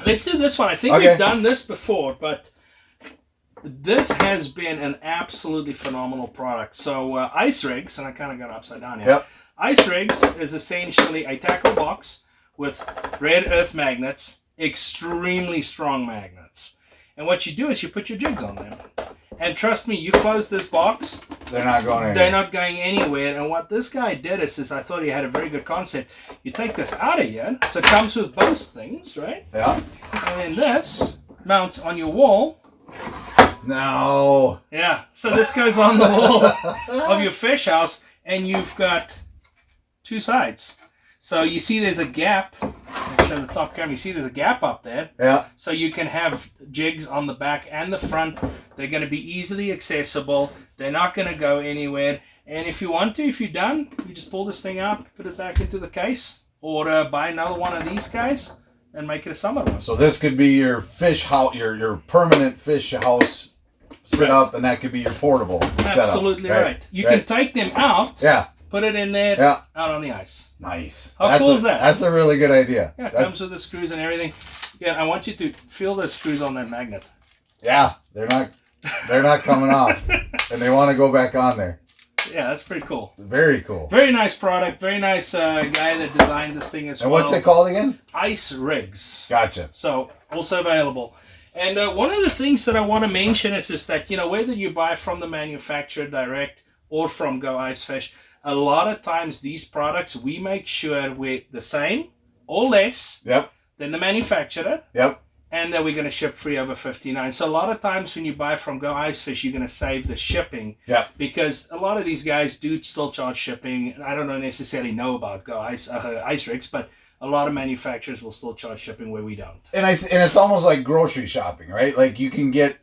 Let's do this one. I think we've done this before, but this has been an absolutely phenomenal product. So Ice Rigs, and I kind of got upside down here. Yep. Ice Rigs is essentially a tackle box with red earth magnets, extremely strong magnets. And what you do is you put your jigs on them. And trust me, you close this box, they're not going anywhere. They're not going anywhere. And what this guy did is I thought he had a very good concept. You take this out of here, so it comes with both things, right? Yeah. And then this mounts on your wall. No. Yeah. So this goes on the wall of your fish house, and you've got two sides. So you see there's a gap. I'll show the top camera. You see there's a gap up there. Yeah. So you can have jigs on the back and the front. They're going to be easily accessible. They're not going to go anywhere. And if you want to, if you're done, you just pull this thing out, put it back into the case, or buy another one of these guys and make it a summer one. So this could be your fish house, your permanent fish house set up, and that could be your portable setup. Absolutely right. You can take them out. Yeah. Put it in there, out on the ice. Nice. How cool is that? That's a really good idea. Yeah, it comes with the screws and everything. Yeah, I want you to feel the screws on that magnet. Yeah, they're not coming off, and they want to go back on there. Yeah, that's pretty cool. Very cool. Very nice product. Very nice guy that designed this thing as well. And what's it called again? Ice Rigs. Gotcha. So, also available. And one of the things that I want to mention is that, whether you buy from the manufacturer direct or from Go Ice Fish, a lot of times these products, we make sure we're the same or less than the manufacturer. Yep. And that we're going to ship free over $59. So a lot of times when you buy from Go Ice Fish, you're going to save the shipping. Yeah. Because a lot of these guys do still charge shipping. I don't necessarily know about Go Ice Rigs, but a lot of manufacturers will still charge shipping where we don't. And it's almost like grocery shopping, right? Like I can get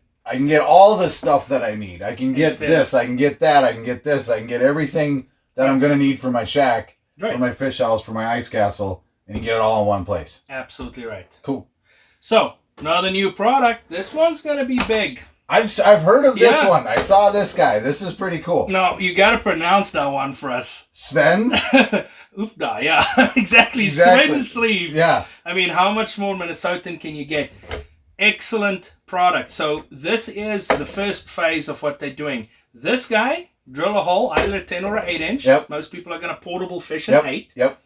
all the stuff that I need. I can get this, I can get that, I can get this, I can get everything that I'm going to need for my shack, for my fish house, for my ice castle, and you get it all in one place. Absolutely right. Cool. So, another new product. This one's going to be big. I've heard of this one. I saw this guy. This is pretty cool. No, you got to pronounce that one for us. Sven? Oofda, yeah. exactly. Sven sleeve. Yeah. I mean, how much more Minnesotan can you get? Excellent product. So, this is the first phase of what they're doing. This guy, drill a hole, either a 10 or an 8 inch. Yep. Most people are going to portable fish an 8. Yep.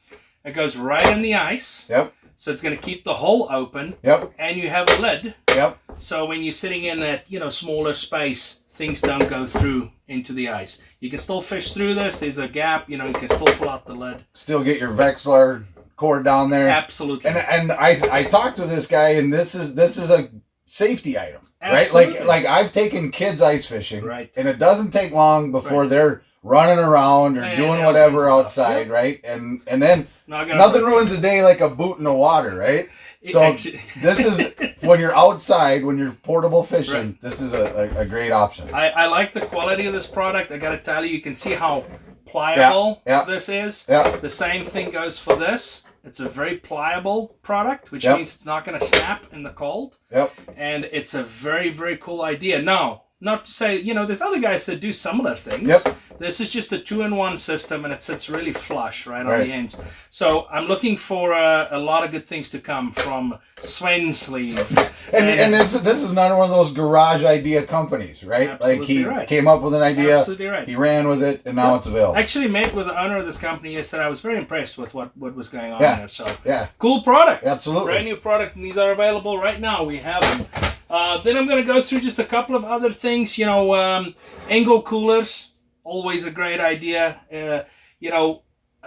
It goes right in the ice. Yep. So it's going to keep the hole open. Yep. And you have a lid. Yep. So when you're sitting in that, smaller space, things don't go through into the ice. You can still fish through this. There's a gap. You can still pull out the lid. Still get your Vexlar cord down there. Absolutely. And I talked to this guy, and this is a safety item. Absolutely. Right? Like I've taken kids ice fishing. Right. And it doesn't take long before they're running around or doing whatever outside, right? And then nothing ruins a day like a boot in the water, right? So this is when you're outside, when you're portable fishing, this is a great option. I like the quality of this product. I got to tell you can see how pliable this is. Yeah. The same thing goes for this. It's a very pliable product, which means it's not going to snap in the cold. Yep. And it's a very, very cool idea. Now, not to say, there's other guys that do similar things. Yep. This is just a 2-in-1 system, and it sits really flush right on the ends. So I'm looking for a lot of good things to come from Sven Sleeve. And this is not one of those garage idea companies, right? Absolutely like he came up with an idea, absolutely right. He ran with it, and now it's available. I actually met with the owner of this company yesterday. I was very impressed with what was going on there. So cool product. Absolutely. Brand new product, and these are available right now. We have them. Then I'm going to go through just a couple of other things. Angle coolers, always a great idea.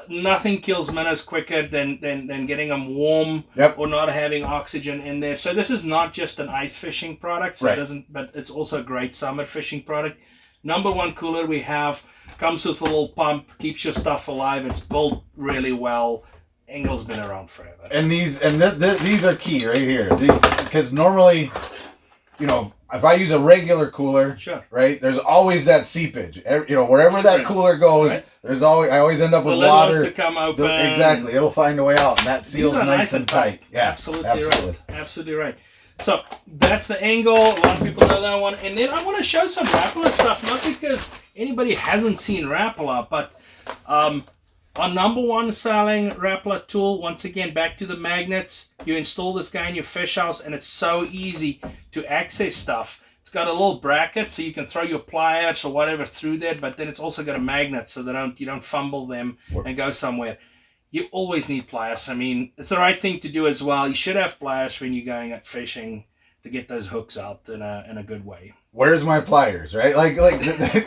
Nothing kills minnows quicker than getting them warm or not having oxygen in there. So this is not just an ice fishing product. So but it's also a great summer fishing product. Number one cooler we have comes with a little pump, keeps your stuff alive. It's built really well. Angle's been around forever. And these are key right here, because normally, if I use a regular cooler, right, there's always that seepage. Wherever that cooler goes, there's I always end up with water. To come open. Exactly, it'll find a way out, and that seals nice and tight. Yeah, absolutely right. Absolutely right. So that's the Angle. A lot of people know that one. And then I want to show some Rapala stuff, not because anybody hasn't seen Rapala, but Our number one selling Rapala tool, once again, back to the magnets. You install this guy in your fish house, and it's so easy to access stuff. It's got a little bracket, so you can throw your pliers or whatever through there, but then it's also got a magnet, so that you don't fumble them and go somewhere. You always need pliers. I mean, it's the right thing to do as well. You should have pliers when you're going out fishing to get those hooks out in a good way. Where's my pliers, right? Like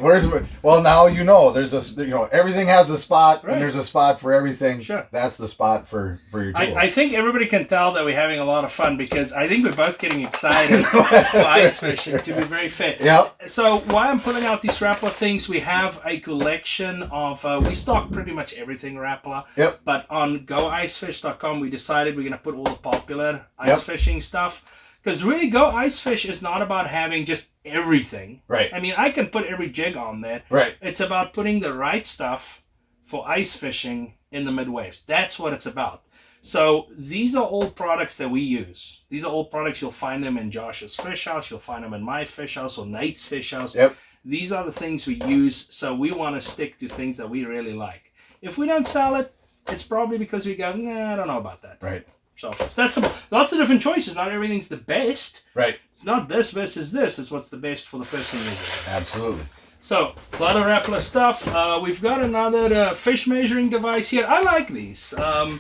where's my, well, now you know there's everything has a spot, and there's a spot for everything. Sure. That's the spot for your tools. I think everybody can tell that we're having a lot of fun, because I think we're both getting excited for ice fishing, to be very fair. Yep. So while I'm pulling out these Rapala things, we have a collection of, we stock pretty much everything Rapala. Yep. But on goicefish.com, we decided we're going to put all the popular ice fishing stuff. Because really, Go Ice Fish is not about having just everything. Right. I mean, I can put every jig on there. Right. It's about putting the right stuff for ice fishing in the Midwest. That's what it's about. So these are all products that we use. These are all products, you'll find them in Josh's fish house. You'll find them in my fish house or Nate's fish house. Yep. These are the things we use. So we want to stick to things that we really like. If we don't sell it, it's probably because we go, nah, I don't know about that. Right. So that's lots of different choices. Not everything's the best. Right. It's not this versus this. It's what's the best for the person using it. Absolutely. So, a lot of Rapala stuff. We've got another fish measuring device here. I like these. A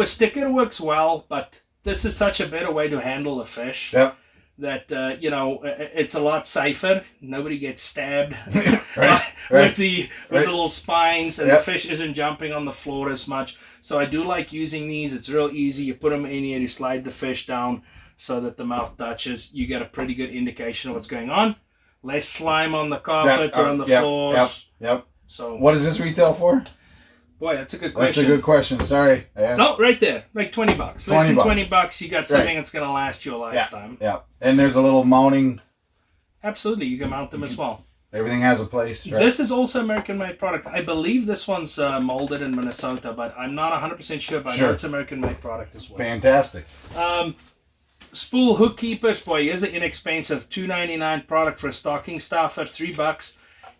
sticker works well, but this is such a better way to handle the fish. Yep. That, it's a lot safer. Nobody gets stabbed right. with the little spines, and the fish isn't jumping on the floor as much. So I do like using these. It's real easy. You put them in here, you slide the fish down so that the mouth touches. You get a pretty good indication of what's going on. Less slime on the carpet or on the floors. Yep. So what does this retail for? Boy, that's a good question. That's a good question. Sorry. No, right there. Like $20. Less than $20, you got something that's going to last you a lifetime. Yeah. And there's a little mounting. Absolutely. You can mount them as well. Everything has a place. Right? This is also American-made product. I believe this one's molded in Minnesota, but I'm not 100% sure. But I know it's American-made product as well. Fantastic. Spool hook keepers. Boy, here's an inexpensive $2.99 product for a stocking stuffer. $3.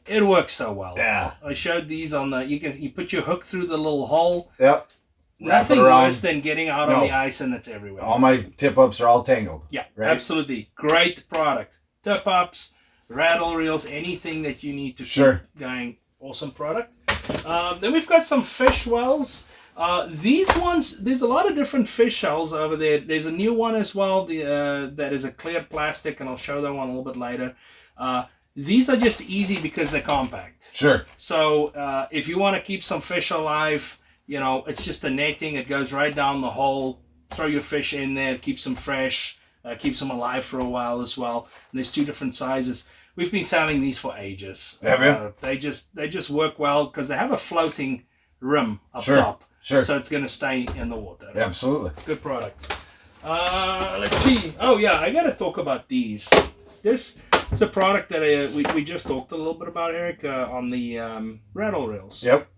It works so well. Yeah. I showed these on the. You put your hook through the little hole. Yep. Nothing worse than getting out on the ice and it's everywhere. All my tip-ups are all tangled. Yeah, absolutely. Great product. Tip-ups, rattle reels, anything that you need to keep going. Awesome product. Then we've got some fish wells. These ones, there's a lot of different fish shells over there. There's a new one as well that is a clear plastic, and I'll show that one a little bit later. These are just easy because they're compact. Sure. So if you want to keep some fish alive, it's just a netting. It goes right down the hole. Throw your fish in there. Keeps them fresh. Keeps them alive for a while as well. And there's two different sizes. We've been selling these for ages. Have you? They just work well because they have a floating rim up top. Sure. So it's going to stay in the water. Yeah, absolutely. Good product. Let's see. Oh yeah, I got to talk about these. This is a product that we just talked a little bit about, Eric, on the rattle reels. Yep.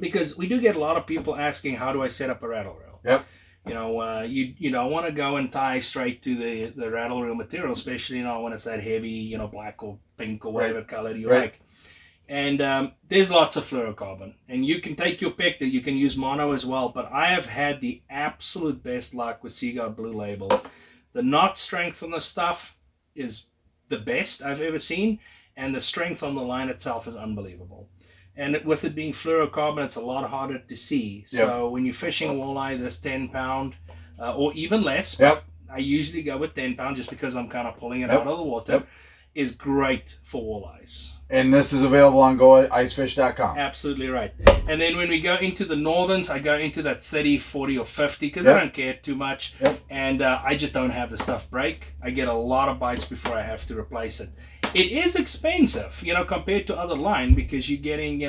Because we do get a lot of people asking, how do I set up a rattle reel? Yep. You don't want to go and tie straight to the rattle reel material, especially when it's that heavy, black or pink or whatever color you like. And there's lots of fluorocarbon, and you can take your pick. That you can use mono as well. But I have had the absolute best luck with Seagull Blue Label. The knot strength on the stuff is the best I've ever seen, and the strength on the line itself is unbelievable. And with it being fluorocarbon, it's a lot harder to see. So when you're fishing walleye, this 10-pound or even less, I usually go with 10 pound just because I'm kind of pulling it out of the water, is great for walleyes. And this is available on goicefish.com. Absolutely right. And then when we go into the northerns, I go into that 30, 40, or 50 because I don't care too much. And I just don't have the stuff break. I get a lot of bites before I have to replace it. It is expensive, compared to other line because you're getting,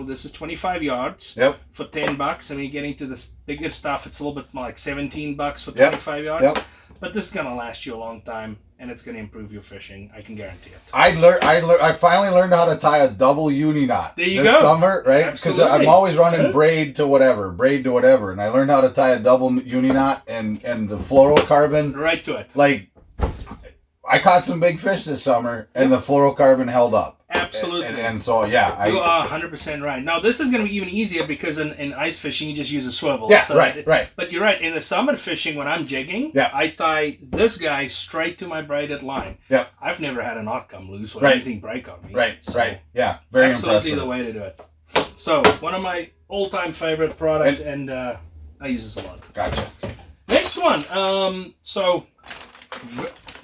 this is 25 yards for $10. And when you get into this bigger stuff, it's a little bit more like $17 for 25 yards. But this is going to last you a long time, and it's going to improve your fishing. I can guarantee it. I finally learned how to tie a double uni knot this summer, right? Because I'm always running braid to whatever, and I learned how to tie a double uni knot and the fluorocarbon right to it. Like, I caught some big fish this summer, and the fluorocarbon held up. Absolutely. And so, yeah. You are 100% right. Now, this is going to be even easier because in ice fishing, you just use a swivel. Yeah, so right. But you're right. In the summer fishing, when I'm jigging, I tie this guy straight to my braided line. Yeah. I've never had a knot come loose or anything break on me. Right. Yeah. Very absolutely impressive. the way to do it. So, one of my all-time favorite products, and I use this a lot. Gotcha. Next one.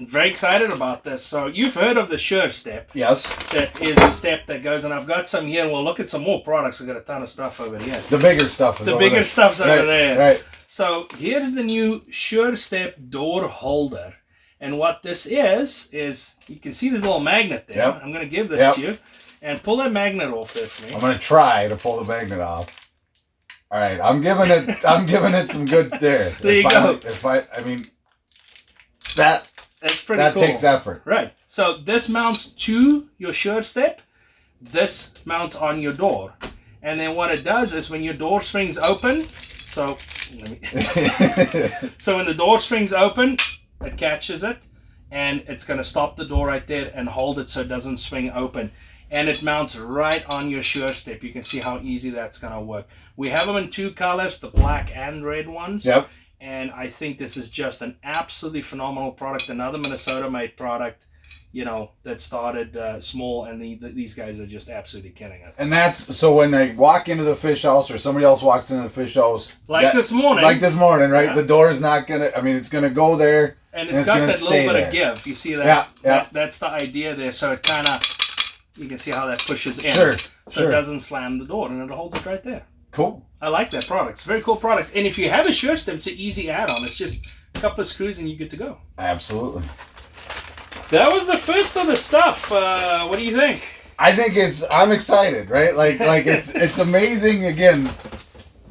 Very excited about this. So you've heard of the Sure Step. Yes. That is the step that goes, and I've got some here, and we'll look at some more products. I've got a ton of stuff over here. The bigger stuff is The bigger stuff's over there. Right. So here's the new Sure Step door holder. And what this is you can see this little magnet there. Yep. I'm going to give this to you. And pull that magnet off there for me. I'm going to try to pull the magnet off. All right. I'm giving it some good there. There you go. That's pretty cool. That takes effort. Right. So this mounts to your Sure Step. This mounts on your door. And then what it does is when your door swings open, so when the door swings open, it catches it, and it's going to stop the door right there and hold it so it doesn't swing open. And it mounts right on your Sure Step. You can see how easy that's going to work. We have them in two colors, the black and red ones. Yep. And I think this is just an absolutely phenomenal product. Another Minnesota-made product, that started small, and these guys are just absolutely killing it. And that's so when they walk into the fish house or somebody else walks into the fish house. This morning. Like this morning, right? Yeah. The door is not going to, it's going to go there. And it's got that little bit of give. You see that? Yeah. That's the idea there. So it kind of, you can see how that pushes in. Sure. So it doesn't slam the door, and it holds it right there. Cool. I like that product. It's a very cool product. And if you have a Sure Step, it's an easy add-on. It's just a couple of screws and you get to go. Absolutely. That was the first of the stuff. What do you think? I think I'm excited, right? Like it's amazing, again,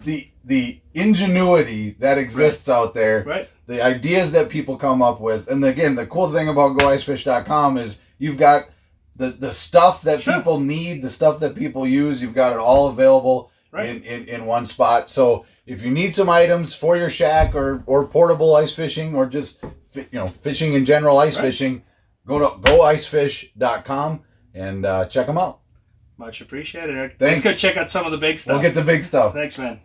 the ingenuity that exists out there. Right. The ideas that people come up with. And again, the cool thing about goicefish.com is you've got the stuff that people need, the stuff that people use, you've got it all available. Right. In one spot. So if you need some items for your shack or portable ice fishing or just fishing in general, ice fishing, go to goicefish.com and check them out. Much appreciated, Eric. Thanks. Let's go check out some of the big stuff. We'll get the big stuff. Thanks, man.